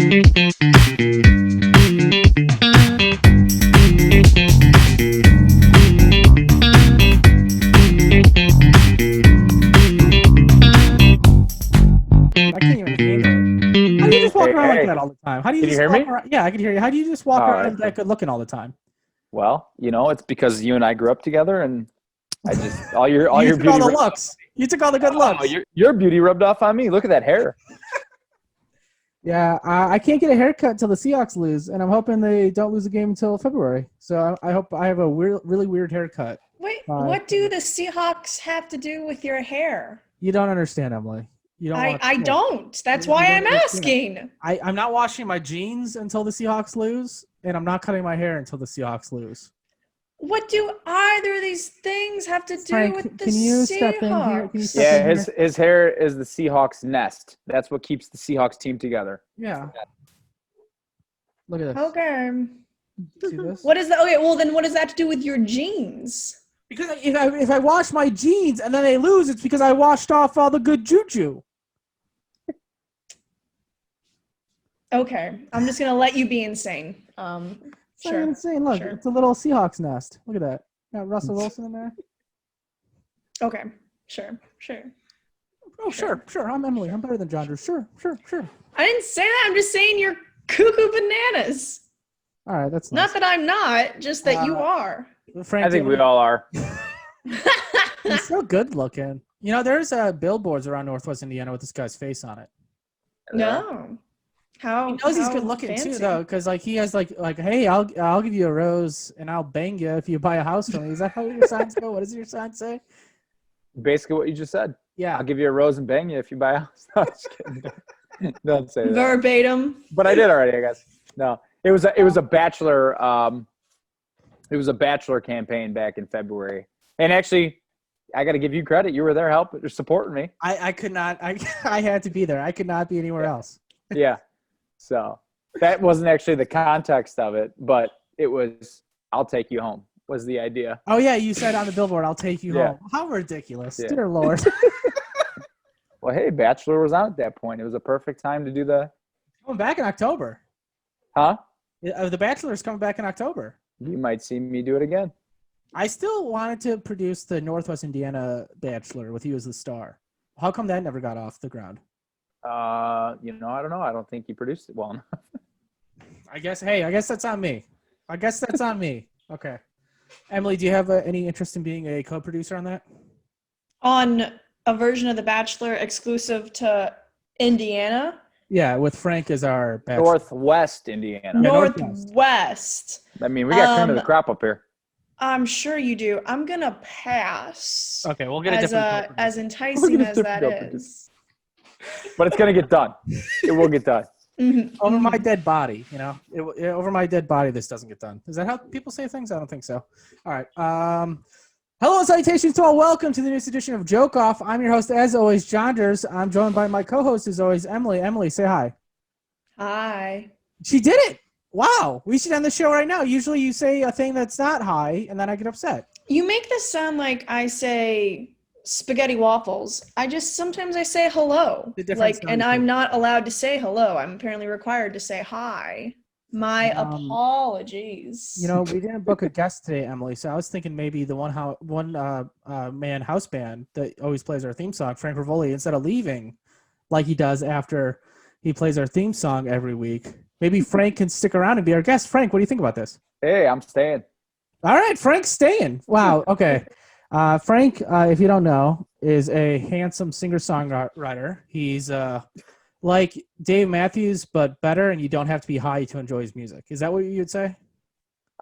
All the time. How do you Can just you hear walk me? around? Yeah, I can hear you. How do you just walk All around right. that good looking all the time? Well, it's because you and I grew up together, and I just all your You took beauty all the rubbed looks. You took all the good off. looks. Your beauty rubbed off on me. Look at that hair. Yeah, I can't get a haircut until the Seahawks lose, and I'm hoping they don't lose a game until February. So I hope I have a really weird haircut. Wait, what do the Seahawks have to do with your hair? You don't understand, Emily. You don't. I don't. That's why I'm asking. I'm not washing my jeans until the Seahawks lose, and I'm not cutting my hair until the Seahawks lose. What do either of these things have to do Frank, with the can you Seahawks? step in here? Can you step in here? His hair is the Seahawks nest. That's what keeps the Seahawks team together. Yeah. Look at this. Okay. See this? What is that? Okay, well then what does that have to do with your jeans? Because if I wash my jeans and then they lose, it's because I washed off all the good juju. Okay, I'm just gonna let you be insane. It's Sure. not insane. Look, Sure. it's a little Seahawks nest. Look at that. Got Russell Wilson in there. Okay, sure. Oh, sure. I'm Emily. I'm better than Jonders. Sure. I didn't say that. I'm just saying you're cuckoo bananas. All right, that's nice. Not that I'm not, just that you are. Frank, I think we all are. He's so good looking. There's billboards around Northwest Indiana with this guy's face on it. No. How He knows he's how good looking fancy. too, though, because he has like, hey, I'll give you a rose and I'll bang you if you buy a house from me. Is that how your signs go? What does your sign say? Basically what you just said. Yeah. I'll give you a rose and bang you if you buy a house. No, just kidding. Don't say that. Verbatim. But I did already, I guess. No. It was a bachelor campaign back in February. And actually, I got to give you credit. You were there helping or supporting me. I could not. I had to be there. I could not be anywhere else. Yeah. So that wasn't actually the context of it, but it was, I'll take you home was the idea. Oh, yeah. You said on the billboard, I'll take you Yeah. home. How ridiculous. Yeah. Dear Lord. Well, hey, Bachelor was on at that point. It was a perfect time to do the. Coming back in October. Huh? The Bachelor's coming back in October. You might see me do it again. I still wanted to produce the Northwest Indiana Bachelor with you as the star. How come that never got off the ground? I don't know. I don't think you produced it well enough. I guess that's on me. Okay. Emily, do you have any interest in being a co-producer on that? On a version of The Bachelor exclusive to Indiana. Yeah, with Frank as our Bachelor. Northwest Indiana. Yeah, Northwest. I mean, we got cream of the crop up here. I'm sure you do. I'm gonna pass. Okay, we'll get a different co-producer. As enticing as that is. But it's going to get done. It will get done. Mm-hmm. Over my dead body, over my dead body, this doesn't get done. Is that how people say things? I don't think so. All right. Hello and salutations to all. Welcome to the newest edition of Joke Off. I'm your host, as always, Jonders. I'm joined by my co-host, as always, Emily. Emily, say hi. Hi. She did it. Wow. We should end the show right now. Usually you say a thing that's not hi, and then I get upset. You make this sound like I say spaghetti waffles. Sometimes I say hello. And I'm not allowed to say hello. I'm apparently required to say hi. My apologies. We didn't book a guest today, Emily, so I was thinking maybe the one man house band that always plays our theme song, Frank Ruvoli, instead of leaving like he does after he plays our theme song every week, maybe Frank can stick around and be our guest. Frank, what do you think about this? Hey, I'm staying. All right, Frank's staying. Wow, okay. Frank, if you don't know, is a handsome singer-songwriter. He's like Dave Matthews, but better, and you don't have to be high to enjoy his music. Is that what you'd say?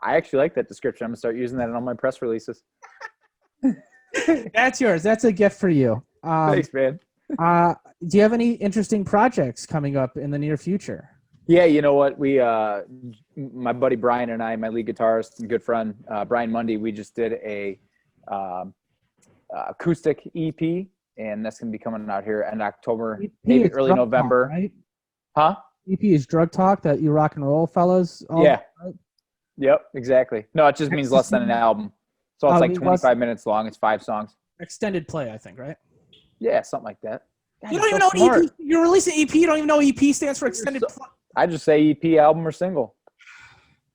I actually like that description. I'm going to start using that in all my press releases. That's yours. That's a gift for you. Thanks, man. Do you have any interesting projects coming up in the near future? Yeah, you know what? We, my buddy Brian and I, my lead guitarist and good friend, Brian Mundy, we just did a acoustic EP, and that's going to be coming out here in October, maybe early November. Talk, right? Huh? EP is Drug Talk, that you rock and roll fellas. Yeah. Right? Yep, exactly. No, it just means less than an album. So it's like 25 minutes long. It's 5 songs. Extended play, I think, right? Yeah, something like that. God, you don't even know what EP. You're releasing EP. You don't even know EP stands for extended play. I just say EP, album, or single.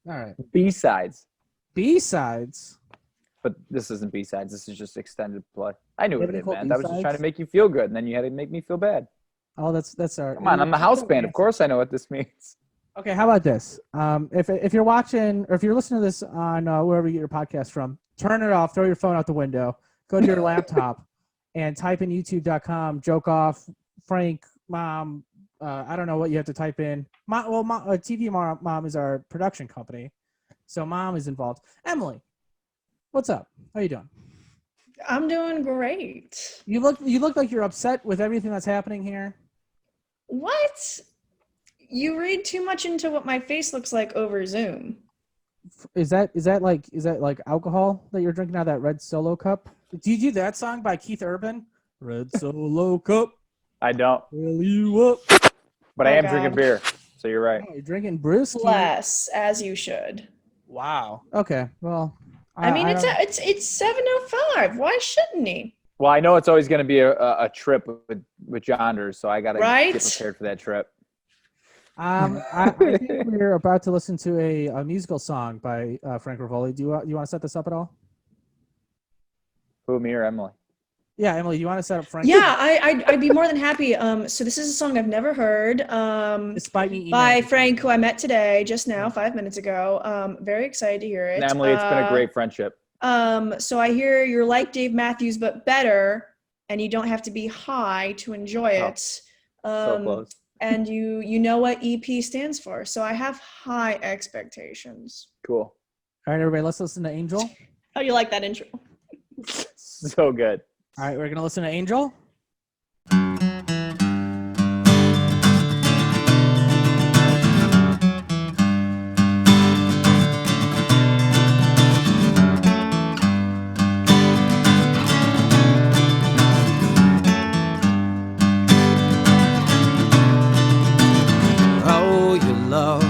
All right. B-sides. B-sides. But this isn't B-sides. This is just extended play. I knew You have what any it cool meant. I was just trying B-sides? to make you feel good, and then you had to make me feel bad. Oh, that's our. Come on, I'm the house band. Of course I know what this means. Okay, how about this? If you're watching or if you're listening to this on wherever you get your podcast from, turn it off, throw your phone out the window, go to your laptop, and type in youtube.com, joke off, Frank, mom. I don't know what you have to type in. TV Mom is our production company, so mom is involved. Emily, what's up? How you doing? I'm doing great. You look like you're upset with everything that's happening here. What? You read too much into what my face looks like over Zoom. Is that like alcohol that you're drinking out of that red Solo cup? Do you do that song by Keith Urban? Red Solo cup. I don't. Fill you up. But I am drinking beer, so you're right. Oh, you're drinking brewski. Less, as you should. Wow. Okay. Well, I mean, it's 7:05. Why shouldn't he? Well, I know it's always going to be a trip with Jonders, so I got to Right? get prepared for that trip. I think we're about to listen to a musical song by Frank Ruvoli. Do you want to set this up at all? Who, me or Emily? Yeah, Emily, do you want to set up Frank? Yeah, I'd be more than happy. So this is a song I've never heard. Despite me By Frank, who I met today, just now, 5 minutes ago. Very excited to hear it. And Emily, it's been a great friendship. So I hear you're like Dave Matthews, but better, and you don't have to be high to enjoy it. So close. And you know what EP stands for. So I have high expectations. Cool. All right, everybody, let's listen to Angel. How do you like that intro? So good. All right, we're going to listen to Angel. Oh, your love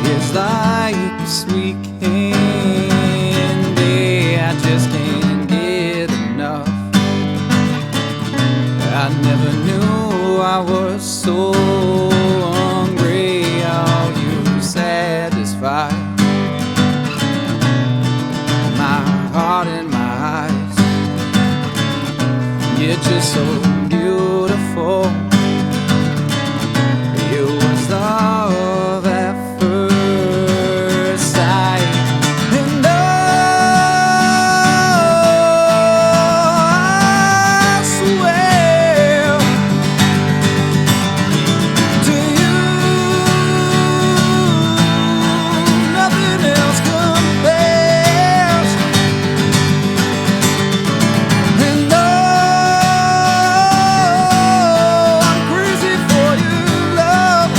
is like sweet candy. I just can't get enough. I never knew I was so hungry. How you satisfy my heart and my eyes. You're just so beautiful. It was love at first sight, and I swear to you, nothing else compares. And I'm crazy for you, love.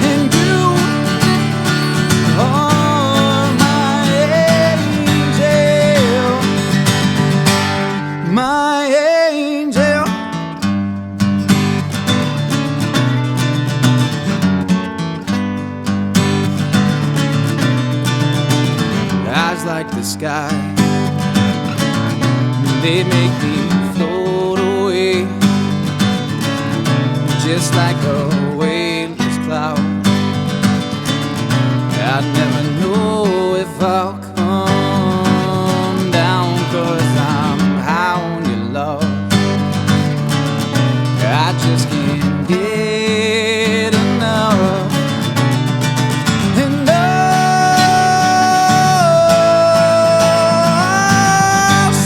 And you are my angel, my angel. Eyes like the sky, they make me float away, just like a waveless cloud. I never know if I'll come down, 'cause I'm high on your love. I just can't get enough. And I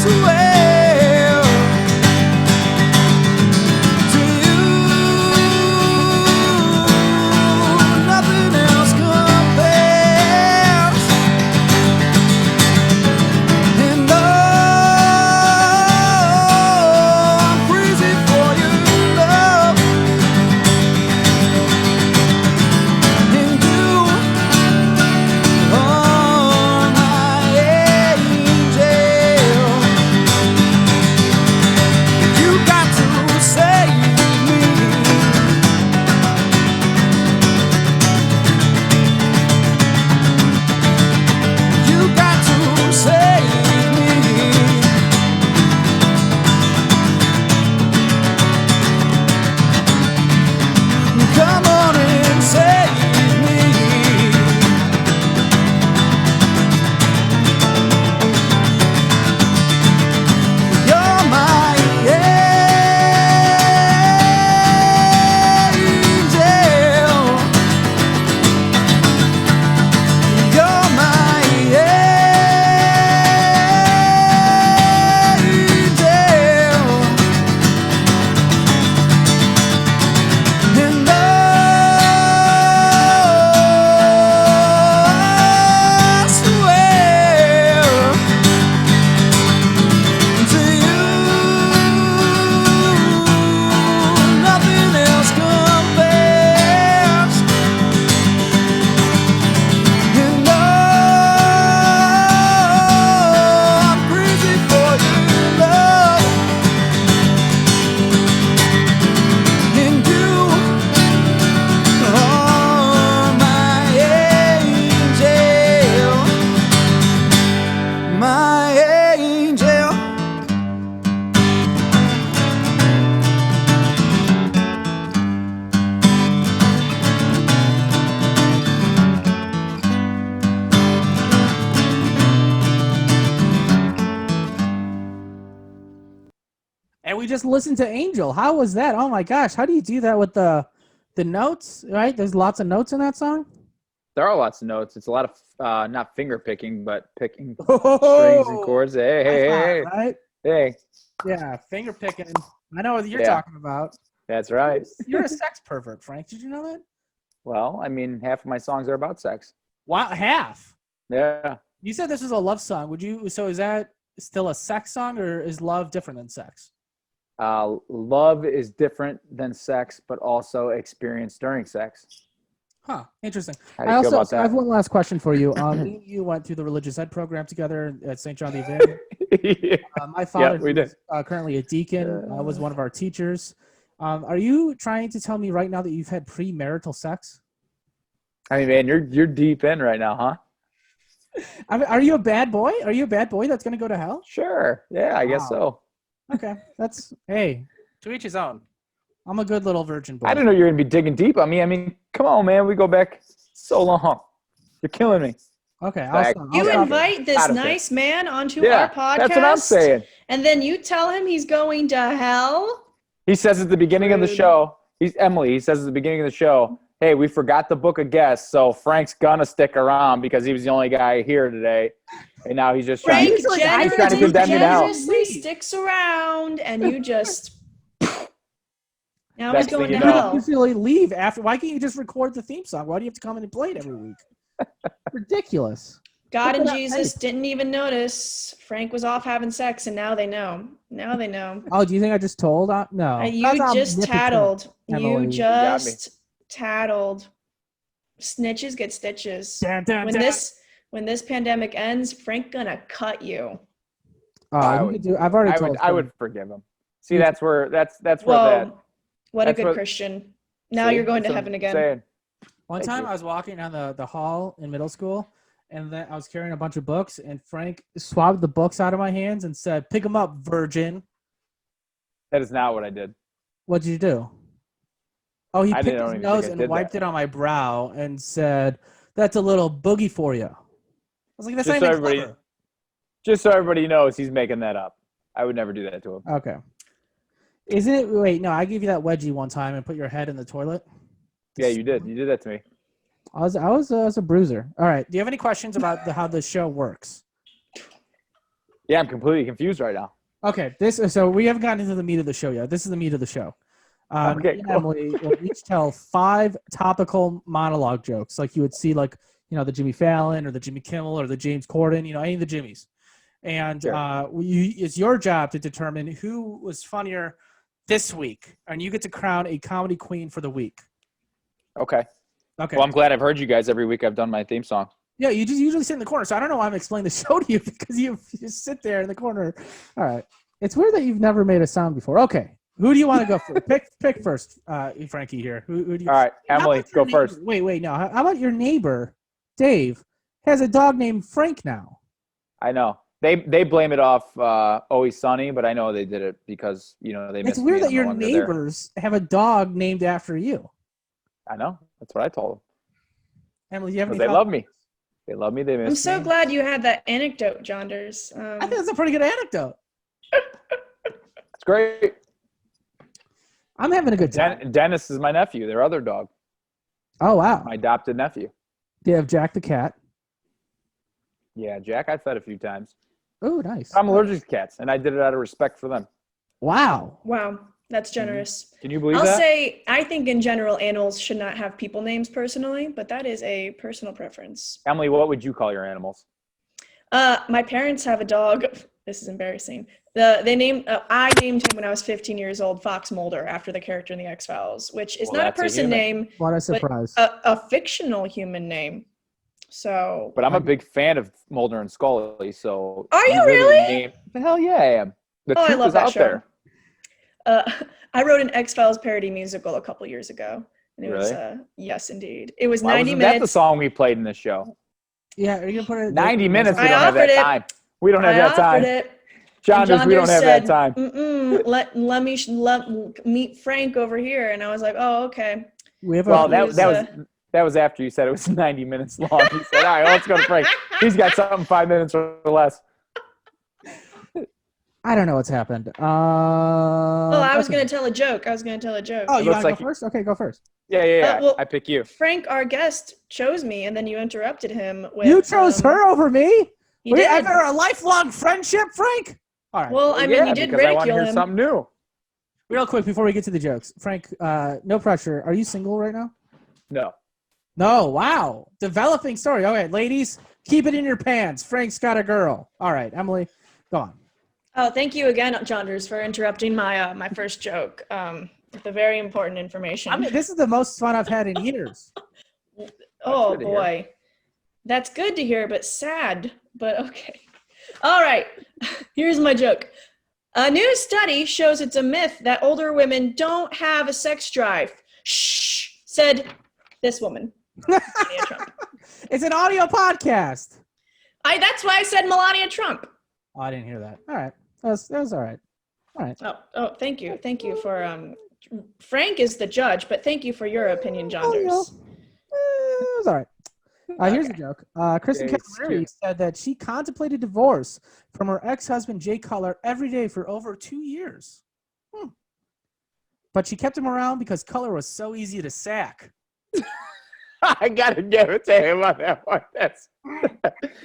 swear to you, just listened to Angel. How was that? Oh my gosh! How do you do that with the notes? Right? There's lots of notes in that song. There are lots of notes. It's a lot of not finger picking, but picking Oh, strings and chords. Hey, right? hey. Yeah, finger picking. I know what you're Yeah. talking about. That's right. You're a sex pervert, Frank. Did you know that? Well, I mean, half of my songs are about sex. Wow, half. Yeah. You said this was a love song. Would you? So is that still a sex song, or is love different than sex? Love is different than sex, but also experienced during sex. Huh. Interesting. How do you feel about I have that? one last question for you. Me and you went through the religious ed program together at St. John the Evangel. Yeah. My father, we who's did. Currently a deacon, was one of our teachers. Are you trying to tell me right now that you've had premarital sex? I mean, man, you're deep in right now, huh? I mean, are you a bad boy? Are you a bad boy that's going to go to hell? Sure. Yeah, I guess so. Okay. Hey, to each his own. I'm a good little virgin boy. I didn't know you were gonna be digging deep on me. I mean, come on, man. We go back so long. You're killing me. Okay. You stop. invite this Out of nice man onto Yeah, our podcast. that's what I'm saying. And then you tell him he's going to hell? He says at the beginning of the Rude. show, Emily, he says at the beginning of the show, hey, we forgot the book of guests, so Frank's gonna stick around because he was the only guy here today. And now he's just trying Frank to condemn you now. generously sticks around, and you just now Next he's going thing to you know- hell. Usually leave after. Why can't you just record the theme song? Why do you have to come in and play it every week? Ridiculous. God and Look at that Jesus tape. didn't even notice Frank was off having sex, and now they know. Now they know. Oh, do you think I just told? No. You That's just omnipotent, tattled. Emily. You You got me. just tattled. Snitches get stitches. Dun, dun, When dun. this pandemic ends, Frank gonna cut you. I you would- could do. I've already told. I would forgive him. See, You- that's where that's where that. Whoa, what a that's good what- Christian. Now See? you're going to That's what heaven I'm again. saying. One Thank time you. I was walking down the hall in middle school, and then I was carrying a bunch of books, and Frank swabbed the books out of my hands and said, "Pick them up, virgin." That is not what I did. What did you do? Oh, he I picked don't his even nose think I and did wiped that. it on my brow and said, "That's a little boogie for you." I was like, "That's Just not so even everybody- clever." Just so everybody knows, he's making that up. I would never do that to him. Okay. Isn't it? Wait, no. I gave you that wedgie one time and put your head in the toilet. Yeah, you did. You did that to me. I was a bruiser. All right. Do you have any questions about how the show works? Yeah, I'm completely confused right now. Okay. So we haven't gotten into the meat of the show yet. This is the meat of the show. Okay, Me and cool. Emily will each tell 5 topical monologue jokes, like you would see, like the Jimmy Fallon or the Jimmy Kimmel or the James Corden, any of the Jimmys. And Sure. it's your job to determine who was funnier this week, and you get to crown a comedy queen for the week. Okay. Okay. Well, I'm glad I've heard you guys every week. I've done my theme song. Yeah, you just usually sit in the corner, so I don't know why I'm explaining the show to you because you just sit there in the corner. All right. It's weird that you've never made a sound before. Okay. Who do you want to go for? Pick first, Frankie here. Who do you? All right, How Emily, about your go first. neighbor- Wait, no. How about your neighbor, Dave, has a dog named Frank now? I know. They blame it off Always Sunny, but I know they did it because, they It's missed me weird and that I'm your no longer there. neighbors have a dog named after you. I know. That's what I told them. Emily, do you have any Because they thoughts? love me. They love me. They miss me. I'm so glad you had that anecdote, Jonders. I think that's a pretty good anecdote. It's great. I'm having a good time. Dennis is my nephew, their other dog, Oh, wow. my adopted nephew. Do you have Jack the cat? Yeah, Jack, I fed a few times. Oh, nice. I'm allergic to cats, and I did it out of respect for them. Wow. Wow, that's generous. Can you believe I'll that? say I think in general animals should not have people names personally, but that is a personal preference. Emily, what would you call your animals? My parents have a dog. This is embarrassing. I named him when I was 15 years old, Fox Mulder, after the character in the X-Files, which is Well, not a that's a person human. name, What a surprise. a fictional human name. So But I'm a big fan of Mulder and Scully, so. Are you literally really? The hell yeah, I am. The I truth love is that out show. there. I wrote an X-Files parody musical a couple years ago. And it was Really? yes indeed. It was Why 90 wasn't that the minutes. song we played in this show? Yeah, are you gonna put it? 90 minutes, we I don't have that offered it. time. We don't have I that offered time. it. Jonders, we don't Jonders have said, that time. Let me meet Frank over here, and I was like, oh, okay. We have Well, a, that was after you said it was 90 minutes long. He said, all right, let's go to Frank. He's got something 5 minutes or less. I don't know what's happened. I was going to tell a joke. Oh, Oh, It you looks want to like go first? Okay, go first. Yeah. well, I pick you. Frank, our guest, chose me, and then you interrupted him with. You chose her over me? You did. Ever a lifelong friendship, Frank? All right. Well, I mean, you did because I want to ridicule hear him. something new. Real quick before we get to the jokes. Frank, no pressure. Are you single right now? No. No. Wow. Developing story. Okay, ladies, keep it in your pants. Frank's got a girl. All right, Emily, go on. Oh, thank you again, Jonders, for interrupting my my first joke. With the very important information. I mean, this is the most fun I've had in years. Oh boy, that's good to hear, but sad. But okay. All right, here's my joke. A new study shows it's a myth that older women don't have a sex drive. Shh, said this woman. Melania Trump. It's an audio podcast. That's why I said Melania Trump. Oh, I didn't hear that. All right. That was all right. All right. Oh, thank you. Thank you for Frank is the judge, but thank you for your opinion, Jonders. It was all right. Here's the joke. Kristen Cavallari said that she contemplated divorce from her ex-husband, Jay Cutler, every day for over 2 years. But she kept him around because Cutler was so easy to sack. I got to give it to him on that one. That's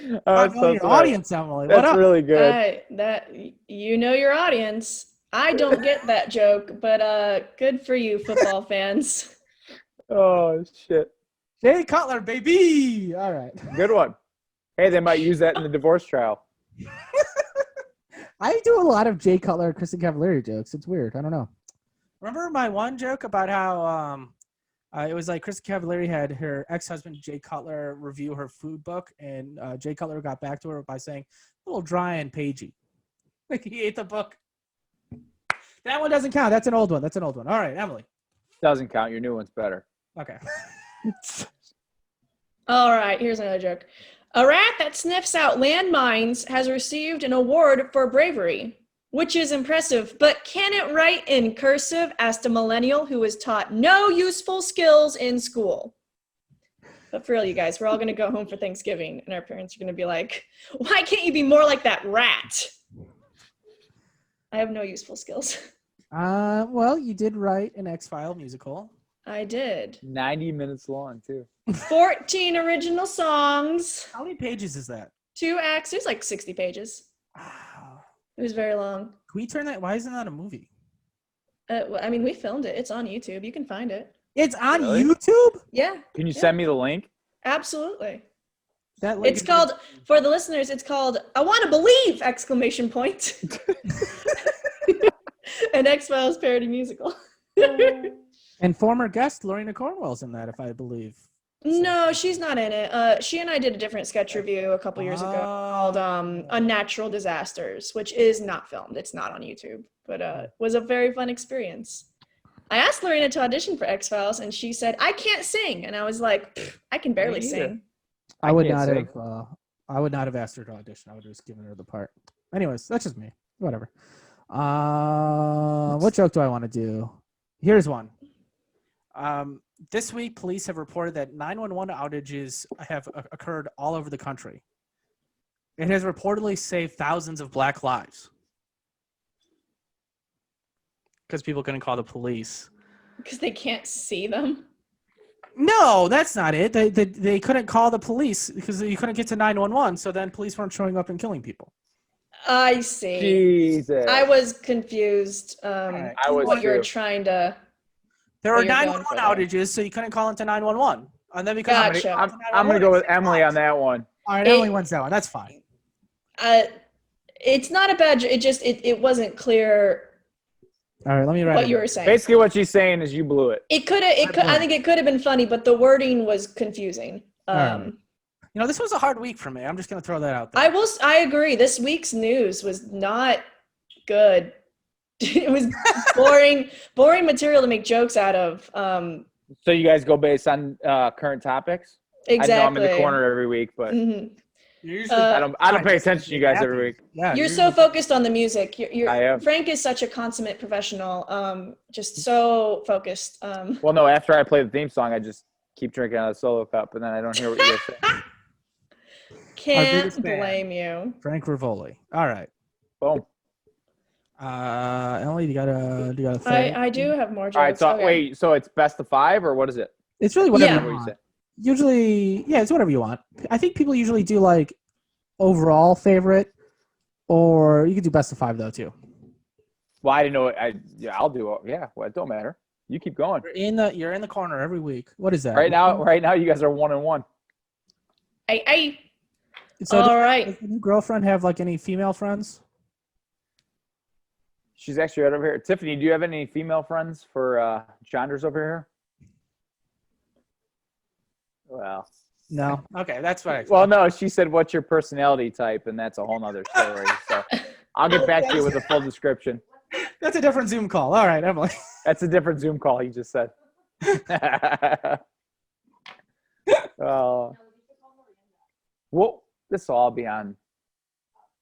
your audience, Emily. What That's up? really good. That you know your audience. I don't get that joke, but good for you, football fans. Oh, shit. Jay Cutler, baby. All right. Good one. Hey, they might use that in the divorce trial. I do a lot of Jay Cutler, Kristen Cavallari jokes. It's weird. I don't know. Remember my one joke about how it was like Kristen Cavallari had her ex-husband Jay Cutler review her food book, and Jay Cutler got back to her by saying, "A little dry and pagey." Like he ate the book. That one doesn't count. That's an old one. All right, Emily. Doesn't count. Your new one's better. Okay. All right, here's another joke. A rat that sniffs out landmines has received an award for bravery, which is impressive, but can it write in cursive? Asked a millennial who was taught no useful skills in school. But for real, you guys, we're all going to go home for Thanksgiving, and our parents are going to be like, why can't you be more like that rat? I have no useful skills. Well, you did write an X-File musical. I did. 90 minutes long, too. 14 original songs. How many pages is that? 2 acts. It was like 60 pages. Wow. It was very long. Can we turn that? Why isn't that a movie? Well, I mean, we filmed it. It's on YouTube. You can find it. It's on Really? YouTube? Yeah. Can you send me the link? Absolutely. That link It's is- called, for the listeners, it's called I Want to Believe! Exclamation point. An X-Files parody musical. And former guest Lorena Cornwell's in that, if I believe. No, she's not in it. She and I did a different sketch review a couple years ago called Unnatural Disasters, which is not filmed. It's not on YouTube, but was a very fun experience. I asked Lorena to audition for X-Files, and she said, I can't sing. And I was like, I can barely sing. I would can't not sing. have. I would not have asked her to audition. I would have just given her the part. Anyways, that's just me. Whatever. What joke do I want to do? Here's one. This week, police have reported that 911 outages have occurred all over the country. It has reportedly saved thousands of black lives because people couldn't call the police. Because they can't see them. No, that's not it. They couldn't call the police because you couldn't get to 911. So then police weren't showing up and killing people. I see. Jesus. I was confused. I was what you're too. trying to. There were you're going 911 for there. outages, so you couldn't call into 911. And then because Gotcha. I'm going to go with Emily on that one. All right, Emily wins that one. That's fine. It's not a bad. It wasn't clear All right, let me write what it you down. were saying. Basically, what she's saying is you blew it. It could. I think it could have been funny, but the wording was confusing. right. You know, this was a hard week for me. I'm just going to throw that out there. I agree. This week's news was not good. It was boring material to make jokes out of. So you guys go based on current topics? Exactly. I know I'm in the corner every week, but Mhm. You're usually I don't pay attention to you guys every week. Yeah, You're so focused on the music. I am. Frank is such a consummate professional. Just so focused. Well, no, after I play the theme song, I just keep drinking out of the solo cup, and then I don't hear what you guys say. Can't biggest fan. blame you. Frank Ruvoli. All right. Boom. Emily, do you got a thing? I do have more jokes. All right, so Okay. wait, so it's best of 5 or what is it? It's really whatever Yeah. you What do you want. say? Usually, yeah, it's whatever you want. I think people usually do like overall favorite, or you could do best of 5 though too. Well, I didn't know. I'll do it. Yeah, well, it don't matter. You keep going. You're in the corner every week. What is that? Right now, you guys are 1-1. Hey. So All right. does your new girlfriend have like any female friends? She's actually right over here. Tiffany, do you have any female friends for Jonders over here? Well, No. Okay, that's fine. well, no. She said, "What's your personality type?" And that's a whole nother story. So I'll get back to you with a full description. That's a different Zoom call. All right, Emily. That's a different Zoom call. He just said. Well, this will all be on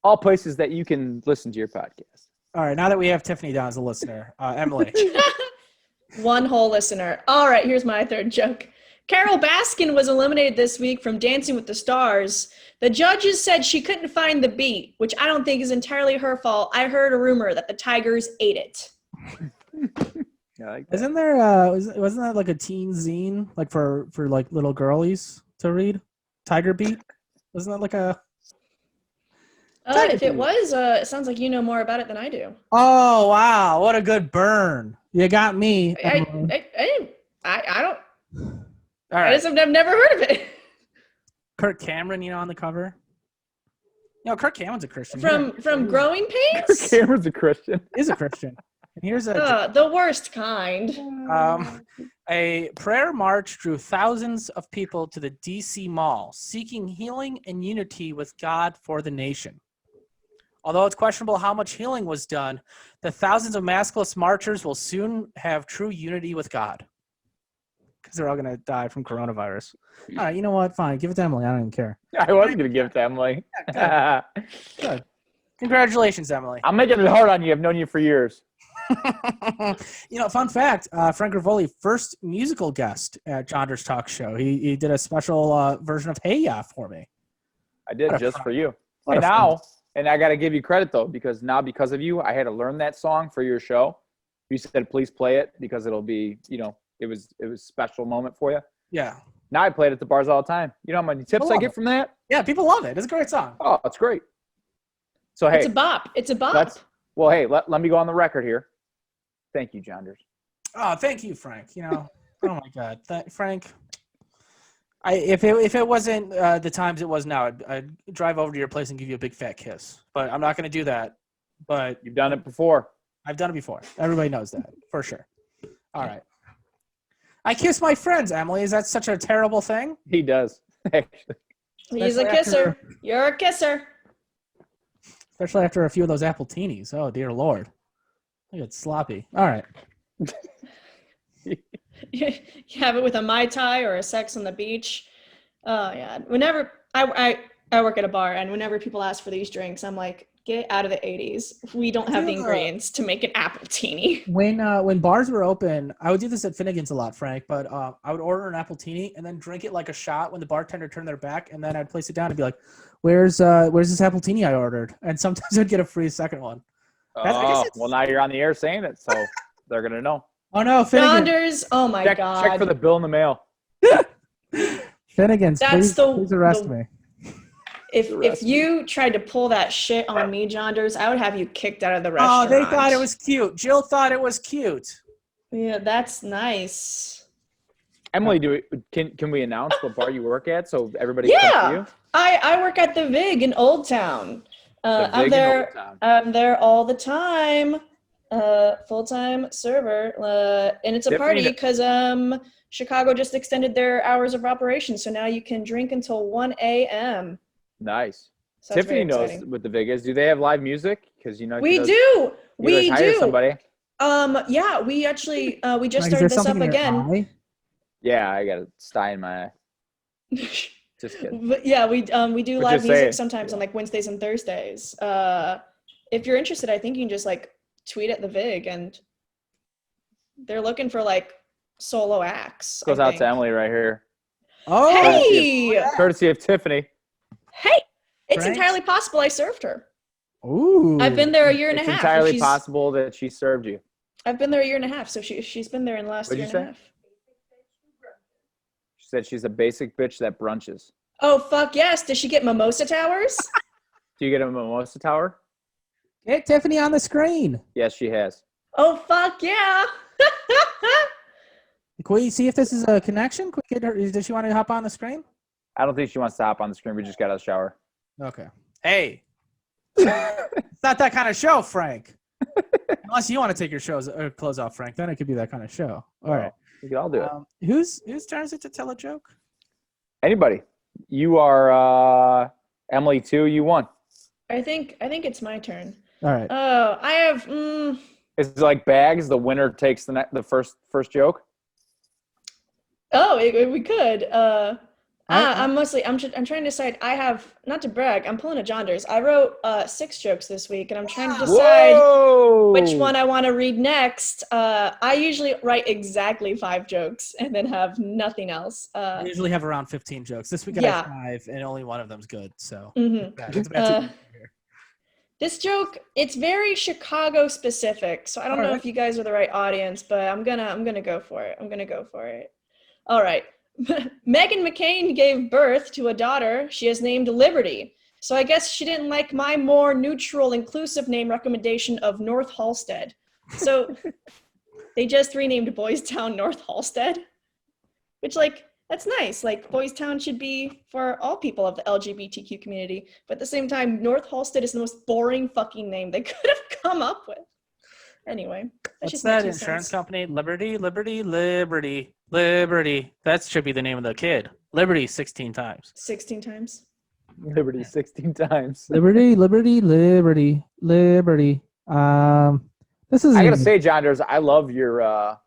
all places that you can listen to your podcast. All right, now that we have Tiffany down as a listener, Emily. One whole listener. All right, here's my third joke. Carol Baskin was eliminated this week from Dancing with the Stars. The judges said she couldn't find the beat, which I don't think is entirely her fault. I heard a rumor that the Tigers ate it. Yeah, like that. Isn't there wasn't that like a teen zine like for like little girlies to read? Tiger Beat? Wasn't that like a If it was, it sounds like you know more about it than I do. Oh wow, what a good burn. You got me. I don't. All I right. just have never heard of it. Kirk Cameron, on the cover. Kirk Cameron's a Christian. From Growing Pains? Cameron's a Christian. Is a Christian. And here's a The worst kind. a prayer march drew thousands of people to the DC Mall, seeking healing and unity with God for the nation. Although it's questionable how much healing was done, the thousands of maskless marchers will soon have true unity with God. Because they're all going to die from coronavirus. All right, you know what? Fine. Give it to Emily. I don't even care. I was going to give it to Emily. Good. Congratulations, Emily. I'm making it hard on you. I've known you for years. Fun fact, Frank Ruvoli, first musical guest at Jonders Talk Show. He did a special version of Hey Ya for me. I did just for you. What And a now, and I got to give you credit, though, because of you, I had to learn that song for your show. You said, please play it because it'll be, it was a special moment for you. Yeah. Now I play it at the bars all the time. You know how many tips I get from that? Yeah, people love it. It's a great song. Oh, it's great. So, hey. It's a bop. Let me go on the record here. Thank you, Jonders. Oh, thank you, Frank. Oh my God, Frank. If it wasn't the times it was now, I'd drive over to your place and give you a big fat kiss. But I'm not going to do that. But You've done it before. I've done it before. Everybody knows that for sure. All right. I kiss my friends, Emily. Is that such a terrible thing? He does. Actually. He's a kisser. You're a kisser. Especially after a few of those Appletinis. Oh, dear Lord. Look, it's sloppy. All right. You have it with a Mai Tai or a sex on the beach. Oh, yeah. Whenever I work at a bar, and whenever people ask for these drinks, I'm like, get out of the 80s. We don't have the ingredients to make an Appletini. When bars were open, I would do this at Finnegan's a lot, Frank, but I would order an Appletini and then drink it like a shot when the bartender turned their back, and then I'd place it down and be like, where's this Appletini I ordered? And sometimes I'd get a free second one. Well, now you're on the air saying it, so they're going to know. Oh, no, Finnegan's. Jonders, oh my God. Check for the bill in the mail. Finnegan's, please arrest me. If you tried to pull that shit on me, Jonders, I would have you kicked out of the restaurant. Oh, they thought it was cute. Jill thought it was cute. Yeah, that's nice. Emily, can we announce what bar you work at so everybody can see you? I work at the Vig in Old Town. I'm there all the time. Full-time server. And it's a party because Chicago just extended their hours of operation, so now you can drink until 1 a.m. Nice. So Tiffany knows what the Vig is. Do they have live music? Because we do. We hire do. Somebody. Yeah, we actually we just started this up again. Yeah, I got a sty in my eye. Just kidding. But yeah, we do live music sometimes on like Wednesdays and Thursdays. If you're interested, I think you can just like tweet at the Vig, and they're looking for like solo acts. Goes out to Emily right here. Oh, hey, courtesy of Tiffany. Hey, it's Frank? entirely possible I served her. Ooh. I've been there a year and a It's half. entirely possible that she served you. I've been there a year and a half, so she's been there in the last What'd year you and a say? half. She said she's a basic bitch that brunches. Oh fuck yes! Does she get mimosa towers? Do you get a mimosa tower? Get Tiffany on the screen. Yes, she has. Oh fuck yeah! Can we see if this is a connection? Can we get her, does she want to hop on the screen? I don't think she wants to hop on the screen. We just got out of the shower. Okay. Hey. It's not that kind of show, Frank. Unless you want to take your clothes off, Frank, then it could be that kind of show. All right. We can all do it. Whose turn is it to tell a joke? Anybody. You are Emily 2. You won. I think it's my turn. All right. Oh, I have. It's like bags. The winner takes the first joke. Oh, we could. I'm trying to decide. I have, not to brag, I'm pulling a Jonders. I wrote 6 jokes this week, and I'm trying to decide which one I want to read next. I usually write exactly 5 jokes and then have nothing else. I usually have around 15 jokes. This week I have 5, and only one of them's good. So this joke, it's very Chicago specific, so I don't know if you guys are the right audience, but I'm gonna go for it. All right. Meghan McCain gave birth to a daughter she has named Liberty. So I guess she didn't like my more neutral, inclusive name recommendation of North Halstead. So they just renamed Boys Town North Halstead, which, like, that's nice. Like, Boys Town should be for all people of the LGBTQ community. But at the same time, North Halstead is the most boring fucking name they could have come up with. Anyway. What's that insurance company? Liberty. That should be the name of the kid. Liberty 16 times. 16 times. Liberty 16 times. Liberty. This is. I gotta say, Jonders, I love your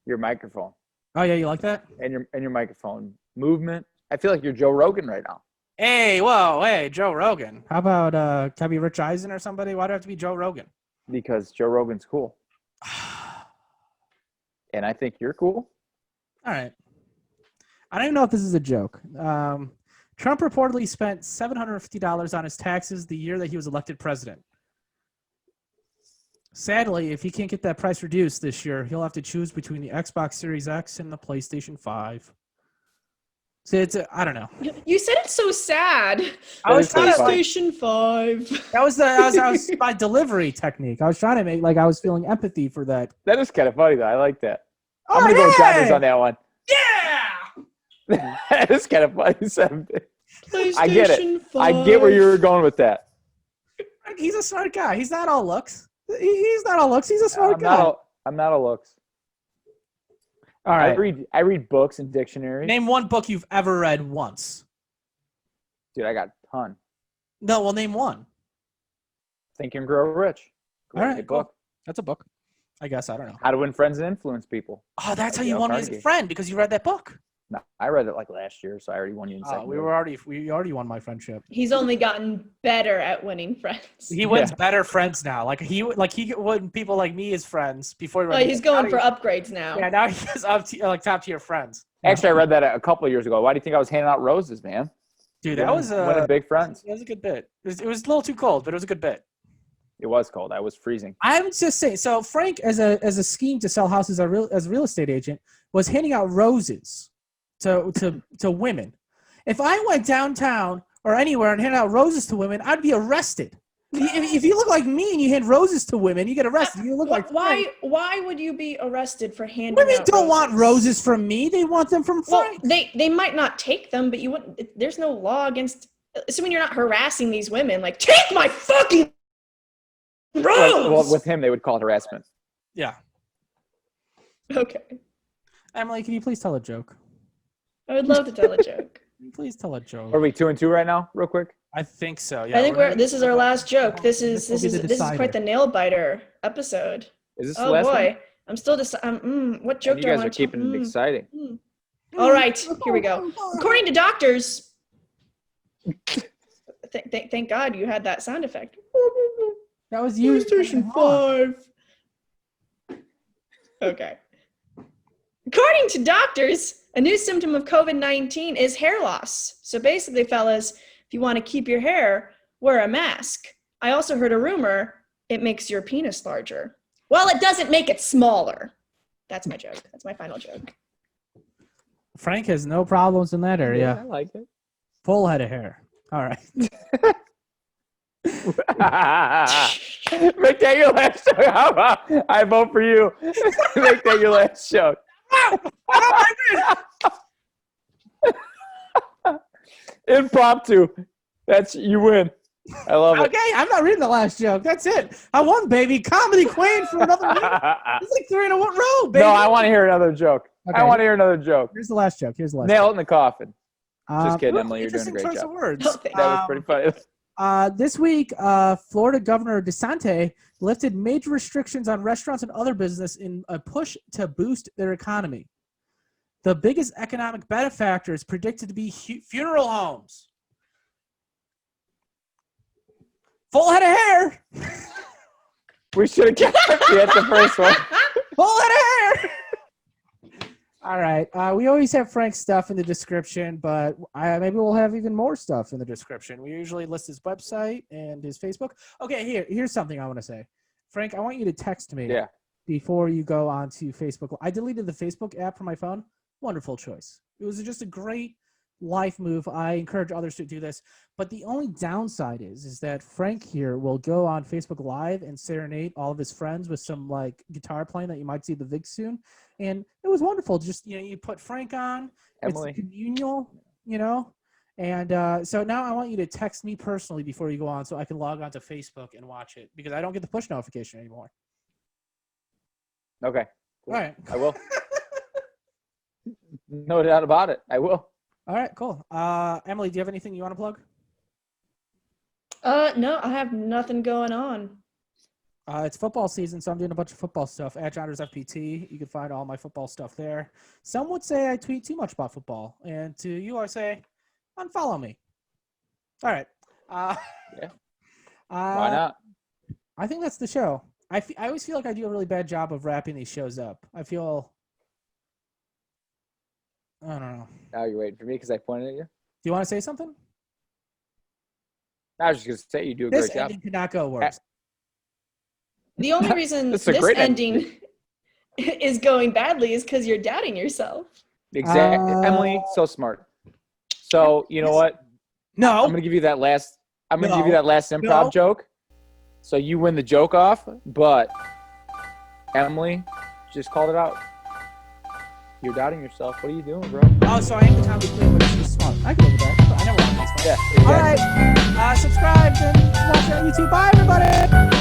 microphone. Oh yeah, you like that? And your microphone movement. I feel like you're Joe Rogan right now. Hey, Joe Rogan. How about can I be Rich Eisen or somebody? Why do I have to be Joe Rogan? Because Joe Rogan's cool. And I think you're cool. All right. I don't even know if this is a joke. Trump reportedly spent $750 on his taxes the year that he was elected president. Sadly, if he can't get that price reduced this year, he'll have to choose between the Xbox Series X and the PlayStation 5. So I don't know. You said it so sad. I was trying to PlayStation 5. That was my delivery technique. I was trying to make like I was feeling empathy for that. That is kind of funny though. I like that. I'm gonna go with Jonders on that one. Yeah. That is kind of funny. PlayStation I get it. 5. I get where you were going with that. He's a smart guy. He's not all looks. He's not all looks. He's a smart guy. I'm not a looks. All right. I read books and dictionaries. Name one book you've ever read once. Dude, I got a ton. No, well, name one. Think and Grow Rich. All right, Great cool. book. That's a book. I guess. I don't know. How to Win Friends and Influence People. Oh, that's how you won me as a friend, because you read that book. No, I read it like last year, so I already won you in second. We already won my friendship. He's only gotten better at winning friends. He wins better friends now. He won people like me as friends before. He's going for upgrades now. Yeah, now he has top tier friends. Actually, I read that a couple of years ago. Why do you think I was handing out roses, man? Dude, that was winning big friends. That was a good bit. It was a little too cold, but it was a good bit. It was cold. I was freezing. I'm just saying. So Frank, as a scheme to sell houses as a real estate agent, was handing out roses to women. If I went downtown or anywhere and handed out roses to women, I'd be arrested. If you look like me and you hand roses to women, you get arrested. You look like Frank. Why would you be arrested for handing women out don't roses? want roses from me. They want them from Frank. Well, they might not take them, but you wouldn't. There's no law against. Assuming you're not harassing these women, like, take my fucking rose. Well, with him, they would call it harassment. Yeah. Okay. Emily, can you please tell a joke? I would love to tell a joke. Please tell a joke. Are we 2-2 right now, real quick? I think so. Yeah. I think this is our last joke. This is decider. quite the nail biter episode. Is this the last one? Boy, I'm still what joke do I You guys want are keeping it exciting. All right, here we go. According to doctors, thank God you had that sound effect. That was you. PlayStation 5. Okay. According to doctors, a new symptom of COVID-19 is hair loss. So basically, fellas, if you want to keep your hair, wear a mask. I also heard a rumor it makes your penis larger. Well, it doesn't make it smaller. That's my joke. That's my final joke. Frank has no problems in that area. Yeah, I like it. Full head of hair. All right. Make that your last joke. How about I vote for you? Make that your last joke. Impromptu. That's you win. I love it. Okay, I'm not reading the last joke. That's it. I won, baby. Comedy queen for another week. It's like 3 in a row, baby. No, I want to hear another joke. Okay. I want to hear another joke. Here's the last joke. Nail it in the coffin. Just kidding, look, Emily. You're doing a great choice job. Of words. Oh, thank That was pretty funny. This week, Florida Governor DeSantis lifted major restrictions on restaurants and other business in a push to boost their economy. The biggest economic benefactor is predicted to be funeral homes. Full head of hair. We should have kept at the first one. Full head of hair. All right. We always have Frank's stuff in the description, but maybe we'll have even more stuff in the description. We usually list his website and his Facebook. Okay, here's something I want to say. Frank, I want you to text me before you go onto Facebook. I deleted the Facebook app from my phone. Wonderful choice. It was just a great life move. I encourage others to do this. But the only downside is that Frank here will go on Facebook Live and serenade all of his friends with some like guitar playing that you might see the VIX soon. And it was wonderful. Just, you put Frank on. Emily. It's communal, And so now I want you to text me personally before you go on so I can log on to Facebook and watch it because I don't get the push notification anymore. Okay. Cool. All right. I will. No doubt about it. I will. All right, cool. Emily, do you have anything you want to plug? No, I have nothing going on. It's football season, so I'm doing a bunch of football stuff at Jonders FPT. You can find all my football stuff there. Some would say I tweet too much about football, and to you, I say, unfollow me. All right. Yeah. Why not? I think that's the show. I always feel like I do a really bad job of wrapping these shows up. I don't know. Now you're waiting for me because I pointed at you. Do you want to say something? I was just going to say you do a great job. This ending could not go worse. The only reason This this is a great ending is going badly is because you're doubting yourself. Exactly. Emily, so smart. So, you know what? No. I'm going to give you that last improv joke. So you win the joke off, but Emily just called it out. You're doubting yourself. What are you doing, bro? Oh, so I am the comedy queen, but she's smart. I can live with that. I never want to be smart. Yeah, exactly. All right. Subscribe and watch on YouTube. Bye, everybody.